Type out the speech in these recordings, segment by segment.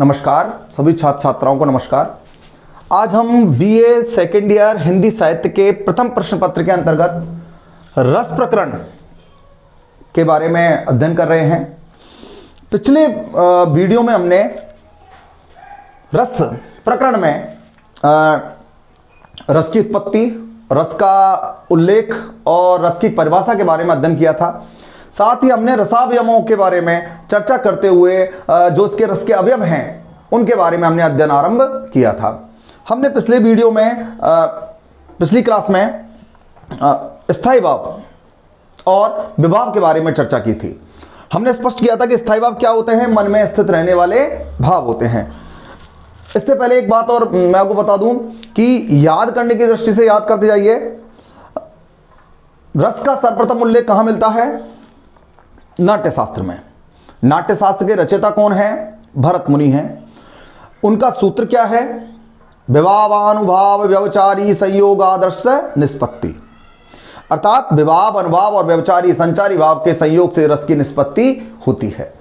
नमस्कार सभी छात्र छात्राओं को नमस्कार। आज हम बीए सेकेंड ईयर हिंदी साहित्य के प्रथम प्रश्न पत्र के अंतर्गत रस प्रकरण के बारे में अध्ययन कर रहे हैं। पिछले वीडियो में हमने रस प्रकरण में रस की उत्पत्ति, रस का उल्लेख और रस की परिभाषा के बारे में अध्ययन किया था। साथ ही हमने रसावयवों के बारे में चर्चा करते हुए जो इसके रस के अवयव हैं उनके बारे में हमने अध्ययन आरंभ किया था। हमने पिछले वीडियो में पिछली क्लास में स्थायी भाव और विभाव के बारे में चर्चा की थी। हमने स्पष्ट किया था कि स्थायी भाव क्या होते हैं, मन में स्थित रहने वाले भाव होते हैं। इससे पहले एक बात और मैं आपको बता दूं कि याद करने की दृष्टि से याद करते जाइए। रस का सर्वप्रथम उल्लेख कहां मिलता है? नाट्यशास्त्र में। नाट्यशास्त्र के रचयिता कौन है? भरत मुनि हैं। उनका सूत्र क्या है? विभावानुभाव व्यवचारी संयोग आदर्श निष्पत्ति, अर्थात विभाव, अनुभाव और व्यवचारी संचारी भाव के संयोग से रस की निष्पत्ति होती है।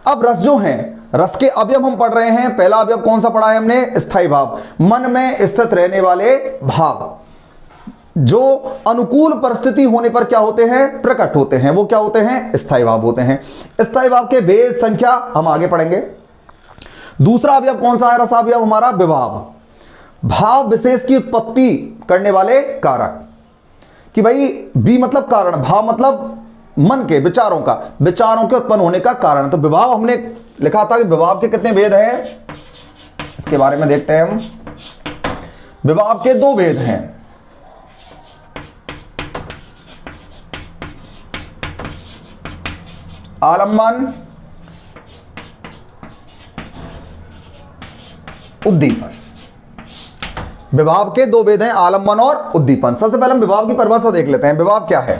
अब रस जो है, रस के अवयव हम पढ़ रहे हैं। पहला अवयव कौन सा पढ़ा है हमने? स्थायी भाव, मन में स्थित रहने वाले भाव जो अनुकूल परिस्थिति होने पर क्या होते हैं? प्रकट होते हैं। वो क्या होते हैं? स्थायी भाव होते हैं। स्थायी भाव के भेद संख्या हम आगे पढ़ेंगे। दूसरा अवयव कौन सा है? रसावयव हमारा विभाव, भाव विशेष की उत्पत्ति करने वाले कारक। कि भाई बी मतलब कारण, भाव मतलब मन के विचारों का, विचारों के उत्पन्न होने का कारण। तो विभाव हमने लिखा था कि विभाव के कितने भेद हैं, इसके बारे में देखते हैं हम। विभाव के दो भेद हैं। आलम्बन, उद्दीपन। विभाव के दो भेद हैं, आलम्बन और उद्दीपन। सबसे पहले हम विभाव की परिभाषा देख लेते हैं। विभाव क्या है?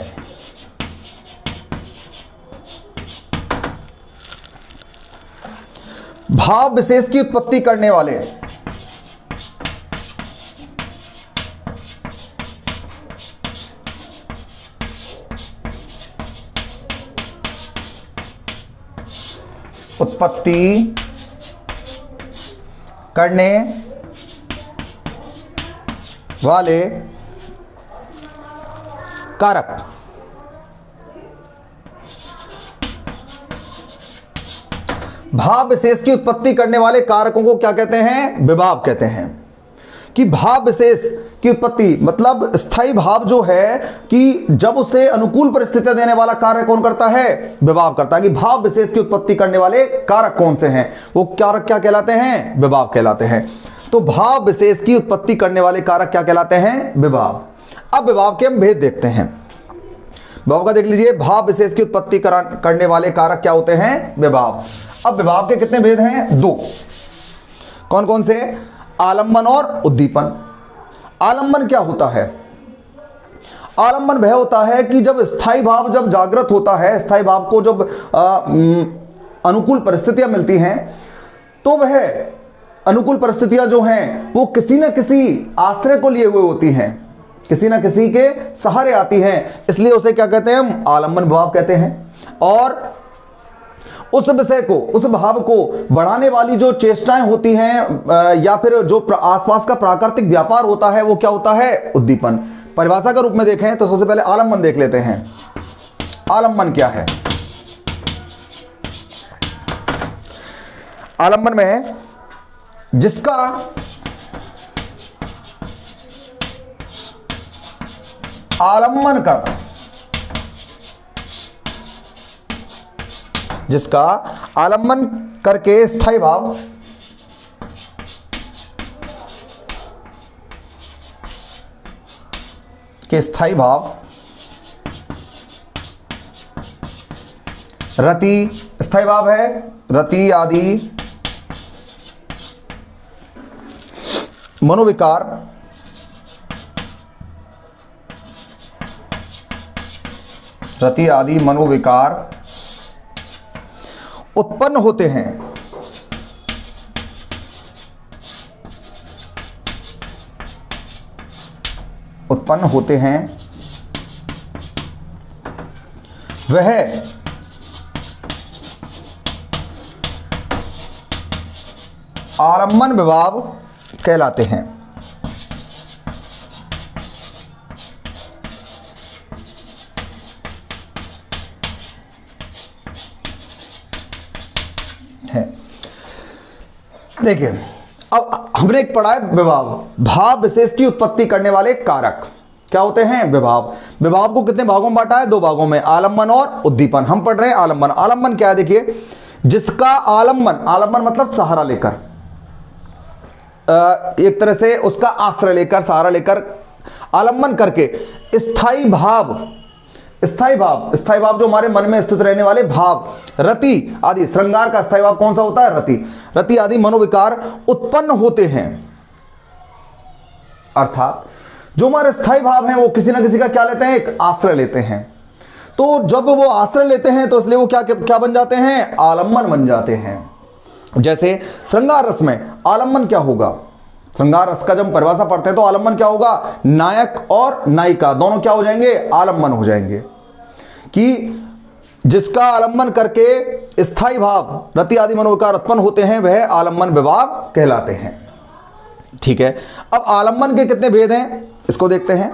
भाव विशेष की उत्पत्ति करने वाले उत्पत्ति करने वाले कारक। भाव विशेष की उत्पत्ति करने वाले कारकों को क्या कहते हैं? विभाव कहते हैं। कि भाव विशेष की उत्पत्ति मतलब स्थायी भाव जो है कि जब उसे अनुकूल परिस्थितियां देने वाला कार्य कौन करता है? विभाव करता है। कि भाव विशेष की उत्पत्ति करने वाले कारक कौन से हैं? वो कारक क्या कहलाते हैं? विभाव कहलाते हैं। तो भाव विशेष की उत्पत्ति करने वाले कारक क्या कहलाते हैं? विभाव। अब विभाव के हम भेद देखते हैं। विभाव का देख लीजिए, भाव विशेष की उत्पत्ति करने वाले कारक क्या होते हैं? विभाव। अब विभाव के कितने भेद हैं? दो। कौन कौन से? आलम्बन और उद्दीपन। आलम्बन क्या होता है? आलम्बन वह होता है कि जब स्थायी भाव जब जागृत होता है, स्थायी भाव को जब अनुकूल परिस्थितियां मिलती हैं तो वह अनुकूल परिस्थितियां जो हैं वो किसी न किसी आश्रय को लिए हुए होती हैं, किसी न किसी के सहारे आती हैं। इसलिए उसे क्या कहते हैं? हम आलम्बन भाव कहते हैं। और उस विषय को, उस भाव को बढ़ाने वाली जो चेष्टाएं होती हैं या फिर जो आसपास का प्राकृतिक व्यापार होता है वो क्या होता है? उद्दीपन। परिभाषा के रूप में देखें तो सबसे पहले आलम्बन देख लेते हैं। आलम्बन क्या है? आलम्बन में जिसका आलम्बन कर, जिसका आलम्बन करके स्थायी भाव के स्थायी भाव रति, स्थायी भाव है रति आदि मनोविकार रति आदि मनोविकार उत्पन्न होते हैं। उत्पन्न होते हैं वह आलम्बन विभाव कहलाते हैं। देखिए, अब हमने एक पढ़ा है विभाव, भाव विशेष की उत्पत्ति करने वाले कारक क्या होते हैं? विभाव। विभाव को कितने भागों में बांटा है? दो भागों में, आलम्बन और उद्दीपन। हम पढ़ रहे हैं आलम्बन। आलम्बन क्या है? देखिए, जिसका आलम्बन, आलम्बन मतलब सहारा लेकर, एक तरह से उसका आश्रय लेकर, सहारा लेकर, आलम्बन करके स्थायी भाव, स्थायी भाव, स्थायी भाव जो हमारे मन में स्थित रहने वाले भाव, रति आदि, श्रृंगार का स्थायी भाव कौन सा होता है? रति। रति आदि मनोविकार उत्पन्न होते हैं। अर्थात जो हमारे स्थायी भाव हैं वो किसी ना किसी का क्या लेते हैं? एक आश्रय लेते हैं। तो जब वो आश्रय लेते हैं तो इसलिए वो क्या क्या बन जाते हैं? आलम्बन बन जाते हैं। जैसे श्रृंगार रस में आलम्बन क्या होगा? श्रृंगार रस का जब परिभाषा पढ़ते हैं तो आलम्बन क्या होगा? नायक और नायिका दोनों क्या हो जाएंगे? आलम्बन हो जाएंगे। कि जिसका आलम्बन करके स्थायी भाव, रति आदि मनोविकार उत्पन्न होते हैं वह आलम्बन विभाव कहलाते हैं। ठीक है, अब आलम्बन के कितने भेद हैं इसको देखते हैं।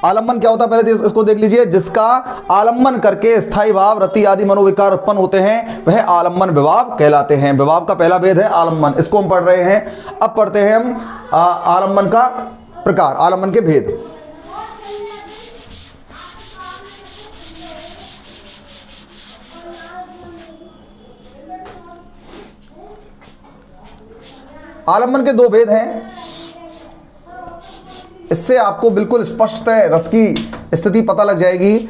आलम्बन क्या होता है पहले इसको देख लीजिए। जिसका आलम्बन करके स्थायी भाव, रति आदि मनोविकार उत्पन्न होते हैं वह आलम्बन विभाव कहलाते हैं। विभाव का पहला भेद है आलम्बन, इसको हम पढ़ रहे हैं। अब पढ़ते हैं हम आलम्बन का प्रकार, आलम्बन के भेद। आलम्बन के दो भेद हैं, इससे आपको बिल्कुल स्पष्ट रस की स्थिति पता लग जाएगी।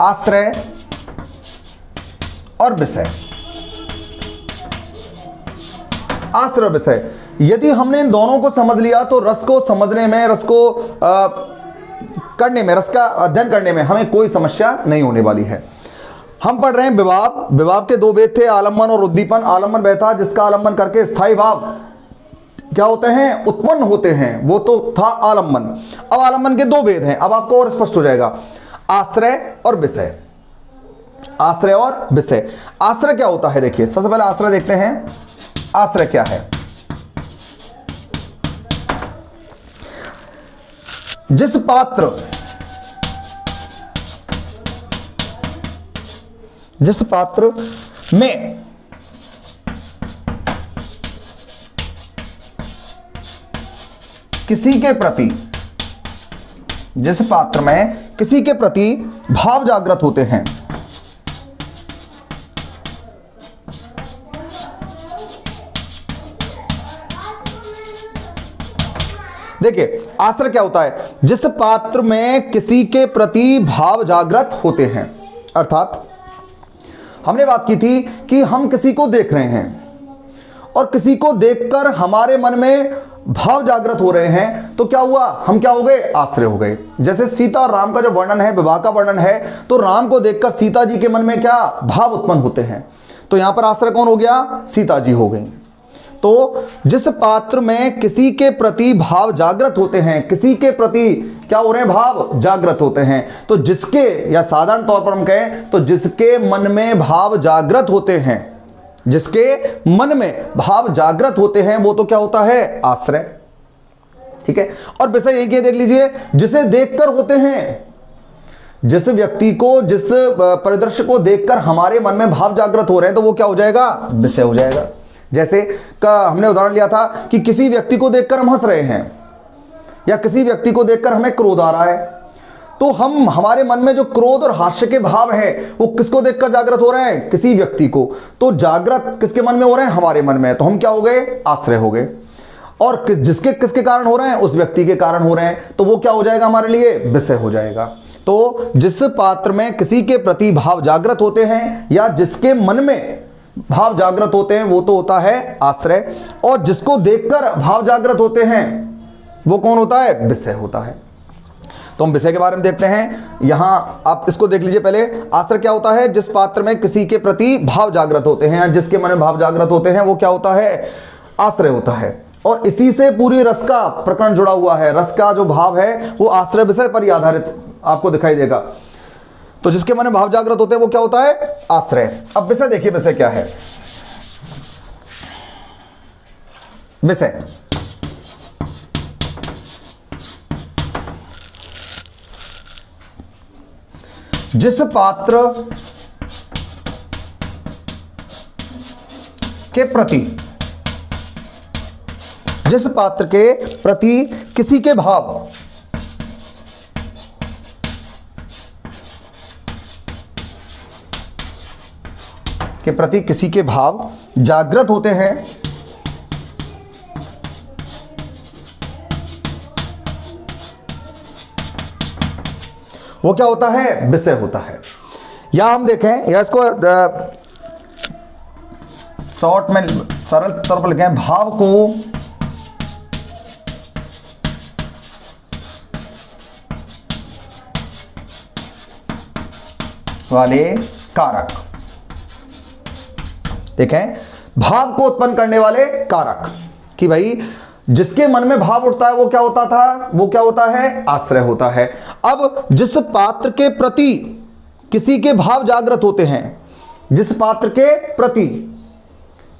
आश्रय और विषय। आश्रय और विषय, यदि हमने इन दोनों को समझ लिया तो रस को समझने में, रस को करने में, रस का अध्ययन करने में हमें कोई समस्या नहीं होने वाली है। हम पढ़ रहे हैं विभाव। विभाव के दो भेद थे, आलम्बन और उद्दीपन। आलम्बन वह था जिसका आलम्बन करके स्थायी भाव क्या होते हैं? उत्पन्न होते हैं, वो तो था आलम्बन। अब आलम्बन के दो भेद हैं, अब आपको और स्पष्ट हो जाएगा। आश्रय और विषय। आश्रय और विषय। आश्रय क्या होता है? देखिए, सबसे पहले आश्रय देखते हैं। आश्रय क्या है? जिस पात्र में किसी के प्रति, जिस पात्र में किसी के प्रति भाव जागृत होते हैं, देखिए आश्रय क्या होता है? जिस पात्र में किसी के प्रति भाव जागृत होते हैं। अर्थात हमने बात की थी कि हम किसी को देख रहे हैं और किसी को देखकर हमारे मन में भाव जागृत हो रहे हैं, तो क्या हुआ? हम क्या हो गए? आश्रय हो गए। जैसे सीता और राम का जो वर्णन है, विवाह का वर्णन है, तो राम को देखकर सीता जी के मन में क्या भाव उत्पन्न होते हैं, तो यहां पर आश्रय कौन हो गया? सीता जी हो गई। तो जिस पात्र में किसी के प्रति भाव जागृत होते हैं, किसी के प्रति क्या हो रहे हैं? भाव जागृत होते हैं। तो जिसके, या साधारण तौर पर हम कहें तो जिसके मन में भाव जागृत होते हैं, जिसके मन में भाव जागृत होते हैं, वो तो क्या होता है? आश्रय। ठीक है, और विषय एक ये देख लीजिए, जिसे देखकर होते हैं। जिस व्यक्ति को, जिस परिदृश्य को देखकर हमारे मन में भाव जागृत हो रहे हैं, तो वो क्या हो जाएगा? विषय हो जाएगा। जैसे हमने उदाहरण लिया था कि किसी व्यक्ति को देखकर हम हंस रहे हैं, या किसी व्यक्ति को देखकर हमें क्रोध आ रहा है, तो हम, हमारे मन में जो क्रोध और हास्य के भाव है वो किसको देखकर जागृत हो रहे हैं? किसी व्यक्ति को। तो जागृत किसके मन में हो रहे हैं? हमारे मन में। तो हम क्या हो गए? आश्रय हो गए। और जिसके किसके कारण हो रहे हैं? उस व्यक्ति के कारण हो रहे हैं, तो वो क्या हो जाएगा हमारे लिए? विषय हो जाएगा। तो जिस पात्र में किसी के प्रति भाव जागृत होते हैं या जिसके मन में भाव जागृत होते हैं, वो तो होता है आश्रय। और जिसको देखकर भाव जागृत होते हैं वो कौन होता है? विषय होता है। तो हम विषय के बारे में देखते हैं। यहां आप इसको देख लीजिए पहले। आश्रय क्या होता है? जिस पात्र में किसी के प्रति भाव जागृत होते हैं या जिसके मन में भाव जागृत होते हैं, वो क्या होता है? आश्रय होता है। और इसी से पूरी रस का प्रकरण जुड़ा हुआ है। रस का जो भाव है वो आश्रय विषय पर ही आधारित आपको दिखाई देगा। तो जिसके मन में भाव जागृत होते हैं वो क्या होता है? आश्रय। अब विषय देखिए, विषय क्या है? विषय। जिस पात्र के प्रति, जिस पात्र के प्रति किसी के भाव के प्रति किसी के भाव जागृत होते हैं, वो क्या होता है? विषय होता है। या हम देखें, या इसको शॉर्ट में सरल तौर पर लिखें, भाव को वाले कारक। देखें, भाव को उत्पन्न करने वाले कारक, कि भाई जिसके मन में भाव उठता है वो क्या होता था? वो क्या होता है? आश्रय होता है। अब जिस पात्र के प्रति किसी के भाव जागृत होते हैं, जिस पात्र के प्रति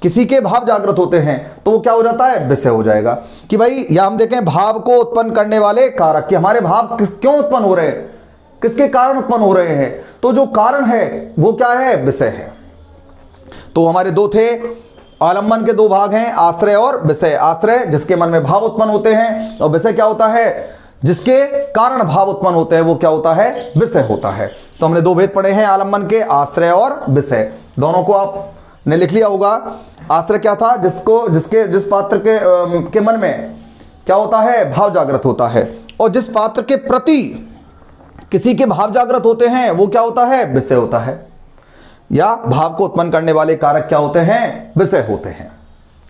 किसी के भाव जागृत होते हैं, तो वो क्या हो जाता है? विषय हो जाएगा। कि भाई या हम देखें, भाव को उत्पन्न करने वाले कारक, कि हमारे भाव क्यों उत्पन्न हो रहे हैं, किसके कारण उत्पन्न हो रहे हैं, तो जो कारण है वो क्या है? विषय है। तो हमारे दो थे, आलम्बन के दो भाग हैं, आश्रय और विषय। आश्रय जिसके मन में भाव उत्पन्न होते हैं, और विषय क्या होता है? जिसके कारण भाव उत्पन्न होते हैं, वो क्या होता है? विषय होता है। तो हमने दो भेद पढ़े हैं आलम्बन के, आश्रय और विषय। दोनों को आपने लिख लिया होगा। आश्रय क्या था? जिस पात्र के मन में क्या होता है? भाव जागृत होता है। और जिस पात्र के प्रति किसी के भाव जागृत होते हैं, वो क्या होता है? विषय होता है। या भाव को उत्पन्न करने वाले कारक क्या होते हैं? विषय होते हैं।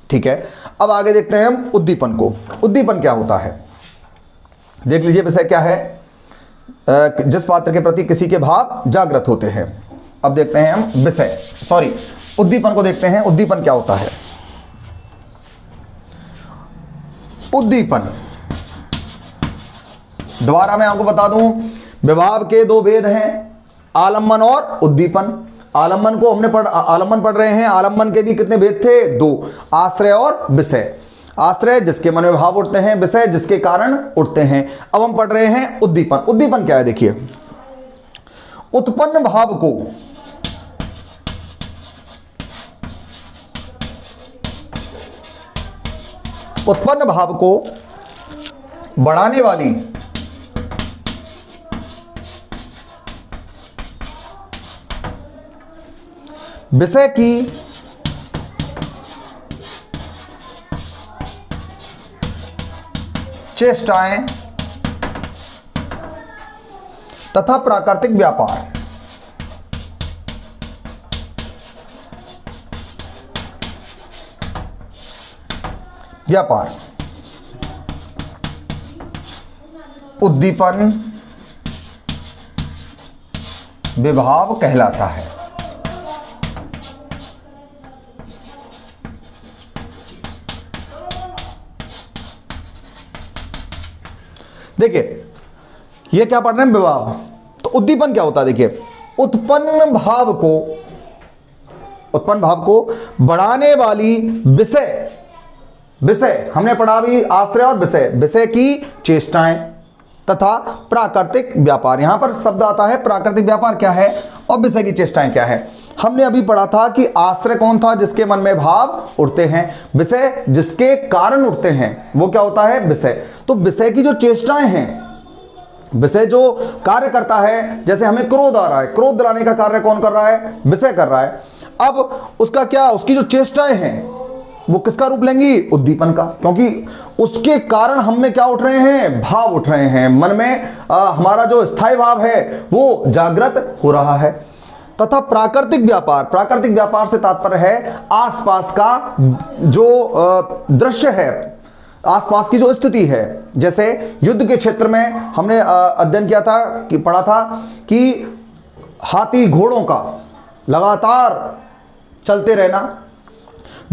ठीक है, अब आगे देखते हैं हम उद्दीपन को। उद्दीपन क्या होता है? देख लीजिए, विषय क्या है? जिस पात्र के प्रति किसी के भाव जागृत होते हैं। अब देखते हैं हम विषय, सॉरी, उद्दीपन को देखते हैं। उद्दीपन क्या होता है? उद्दीपन, दोबारा मैं आपको बता दूं, विभाव के दो भेद हैं, आलम्बन और उद्दीपन। आलम्बन को हमने आलम्बन पढ़ रहे हैं। आलम्बन के भी कितने भेद थे? दो, आश्रय और विषय। आश्रय जिसके मन में भाव उठते हैं, विषय जिसके कारण उठते हैं। अब हम पढ़ रहे हैं उद्दीपन। उद्दीपन क्या है? देखिए, उत्पन्न भाव को बढ़ाने वाली विषय की चेष्टाएं तथा प्राकृतिक व्यापार उद्दीपन विभाव कहलाता है। देखिए, ये क्या पढ़ रहे हैं? विभाव। तो उद्दीपन क्या होता है? देखिए, उत्पन्न भाव को बढ़ाने वाली विषय हमने पढ़ा भी, आश्रय और विषय की चेष्टाएं तथा प्राकृतिक व्यापार। यहां पर शब्द आता है प्राकृतिक व्यापार क्या है और विषय की चेष्टाएं क्या है। हमने अभी पढ़ा था कि आश्रय कौन था? जिसके मन में भाव उठते हैं। विषय जिसके कारण उठते हैं, वो क्या होता है? विषय। तो विषय की जो चेष्टाएं हैं, विषय जो कार्य करता है, जैसे हमें क्रोध आ रहा है, क्रोध दिलाने का कार्य कौन कर रहा है? विषय कर रहा है। अब उसका क्या, उसकी जो चेष्टाएं हैं वो किसका रूप लेंगी? उद्दीपन का, क्योंकि उसके कारण हम में क्या उठ रहे हैं? भाव उठ रहे हैं। मन में हमारा जो स्थायी भाव है वो जागृत हो रहा है। तथा प्राकृतिक व्यापार से तात्पर्य है आसपास का जो दृश्य है, आसपास की जो स्थिति है। जैसे युद्ध के क्षेत्र में हमने अध्ययन किया था, कि पढ़ा था कि हाथी घोड़ों का लगातार चलते रहना,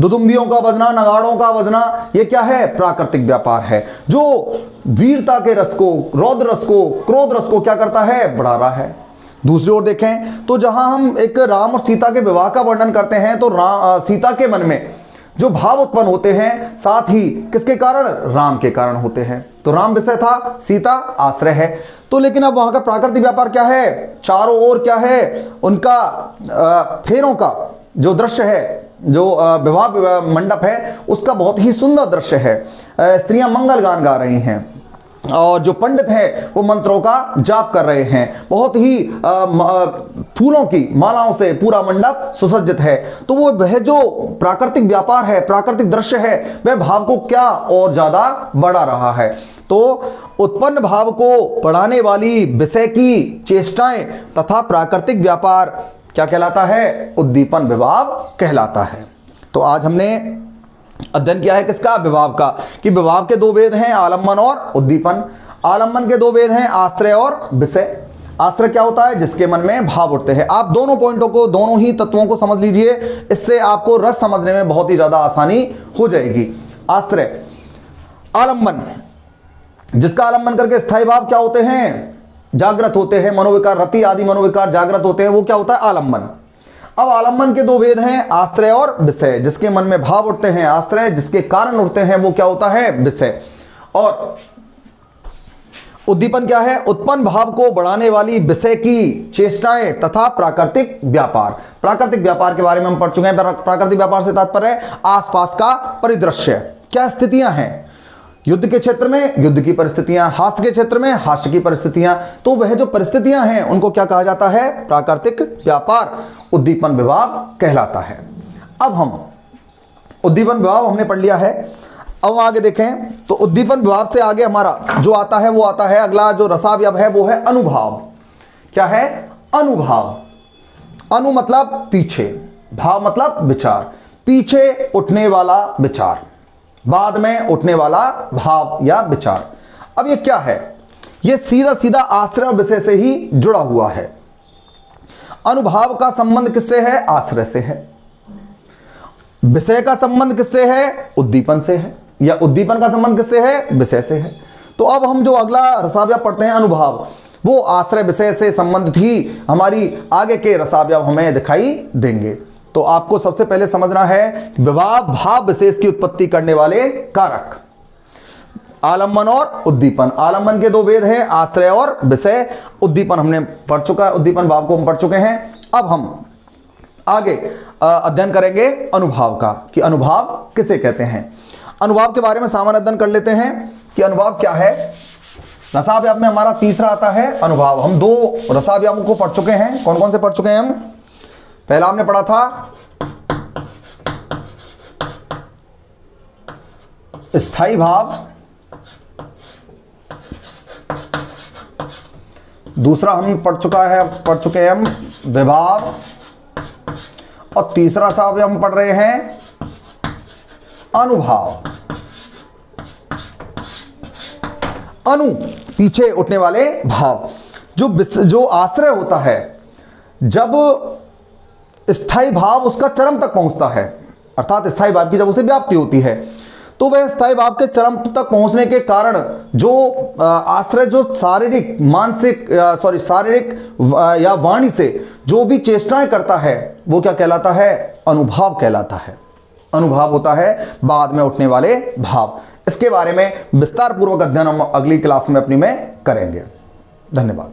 दुदुम्बियों का बजना, नगाड़ों का बजना, ये क्या है? प्राकृतिक व्यापार है, जो वीरता के रस को, रौद्र रस को, क्रोध रस को क्या करता है? बढ़ा रहा है। दूसरी ओर देखें तो जहां हम एक राम और सीता के विवाह का वर्णन करते हैं, तो सीता के मन में जो भाव उत्पन्न होते हैं साथ ही किसके कारण, राम के कारण होते हैं। तो राम विषय था, सीता आश्रय है। तो लेकिन अब वहां का प्राकृतिक व्यापार क्या है, चारों ओर क्या है, उनका फेरों का जो दृश्य है, जो विवाह मंडप है, उसका बहुत ही सुंदर दृश्य है। स्त्रियां मंगल गान गा रही हैं और जो पंडित हैं वो मंत्रों का जाप कर रहे हैं। बहुत ही फूलों की मालाओं से पूरा मंडप सुसज्जित है। तो वो वह जो प्राकृतिक व्यापार है, प्राकृतिक दृश्य है, वह भाव को क्या और ज्यादा बढ़ा रहा है। तो उत्पन्न भाव को बढ़ाने वाली विषय की चेष्टाएं तथा प्राकृतिक व्यापार क्या कहलाता है, उद्दीपन विभाव कहलाता है। तो आज हमने अध्ययन किया है किसका, विभाव का, कि विभाव के दो वेद हैं, आलम्बन और उद्दीपन। आलम्बन के दो वेद हैं, आश्रय और विषय। आश्रय क्या होता है, जिसके मन में भाव उठते हैं। आप दोनों पॉइंटों को, दोनों ही तत्वों को समझ लीजिए, इससे आपको रस समझने में बहुत ही ज्यादा आसानी हो जाएगी। आश्रय, आलम्बन, जिसका आलम्बन करके स्थायी भाव क्या होते हैं, जागृत होते हैं, मनोविकार, रति आदि मनोविकार जागृत होते हैं, वो क्या होता है, आलम्बन। अब आलम्बन के दो वेद हैं, आश्रय और विषय। जिसके मन में भाव उठते हैं आश्रय, जिसके कारण उठते हैं वो क्या होता है, विषय। और उद्दीपन क्या है, उत्पन्न भाव को बढ़ाने वाली विषय की चेष्टाएं तथा प्राकृतिक व्यापार। प्राकृतिक व्यापार के बारे में हम पढ़ चुके हैं। प्राकृतिक व्यापार से तात्पर्य है आसपास का परिदृश्य, क्या स्थितियां हैं, युद्ध के क्षेत्र में युद्ध की परिस्थितियां, हास्य के क्षेत्र में हास्य की परिस्थितियां। तो वह जो परिस्थितियां हैं उनको क्या कहा जाता है, प्राकृतिक व्यापार, उद्दीपन विभाव कहलाता है। अब हम उद्दीपन विभाव हमने पढ़ लिया है। अब आगे देखें तो उद्दीपन विभाव से आगे हमारा जो आता है वो आता है अगला जो रसावयव है, वो है अनुभाव। क्या है, अनुभाव। अनु मतलब पीछे, भाव मतलब विचार, पीछे उठने वाला विचार, बाद में उठने वाला भाव या विचार। अब ये क्या है, ये सीधा सीधा आश्रय और विषय से ही जुड़ा हुआ है। अनुभाव का संबंध किससे है, आश्रय से है। विषय का संबंध किससे है, उद्दीपन से है, या उद्दीपन का संबंध किससे है, विषय से है। तो अब हम जो अगला रसावयव पढ़ते हैं अनुभाव, वो आश्रय विषय से संबंधित ही हमारी आगे के रसावयव हमें दिखाई देंगे। तो आपको सबसे पहले समझना है विभाव भाव विशेष की उत्पत्ति करने वाले कारक, आलम्बन और उद्दीपन। आलम्बन के दो वेद हैं, आश्रय और विषय। उद्दीपन हमने पढ़ चुका है, उद्दीपन भाव को हम पढ़ चुके हैं। अब हम आगे अध्ययन करेंगे अनुभाव का, कि अनुभाव किसे कहते हैं। अनुभाव के बारे में सामान्य अध्ययन कर लेते हैं कि अनुभाव क्या है। रसावयव में हमारा तीसरा आता है अनुभाव। हम दो रसावयवों को पढ़ चुके हैं। कौन कौन से पढ़ चुके हैं हम, पहला हमने पढ़ा था स्थायी भाव, दूसरा हम पढ़ चुके हैं हम विभाव, और तीसरा साहब हम पढ़ रहे हैं अनुभाव। अनु पीछे उठने वाले भाव। जो आश्रय होता है, जब स्थायी भाव उसका चरम तक पहुंचता है, अर्थात स्थायी भाव की जब उसे व्याप्ति होती है, तो वह स्थायी भाव के चरम तक पहुंचने के कारण जो आश्रय जो शारीरिक या वाणी से जो भी चेष्टाएं करता है वो क्या कहलाता है, अनुभाव कहलाता है। अनुभाव होता है बाद में उठने वाले भाव। इसके बारे में विस्तार पूर्वक अध्ययन हम अगली क्लास में अपनी में करेंगे। धन्यवाद।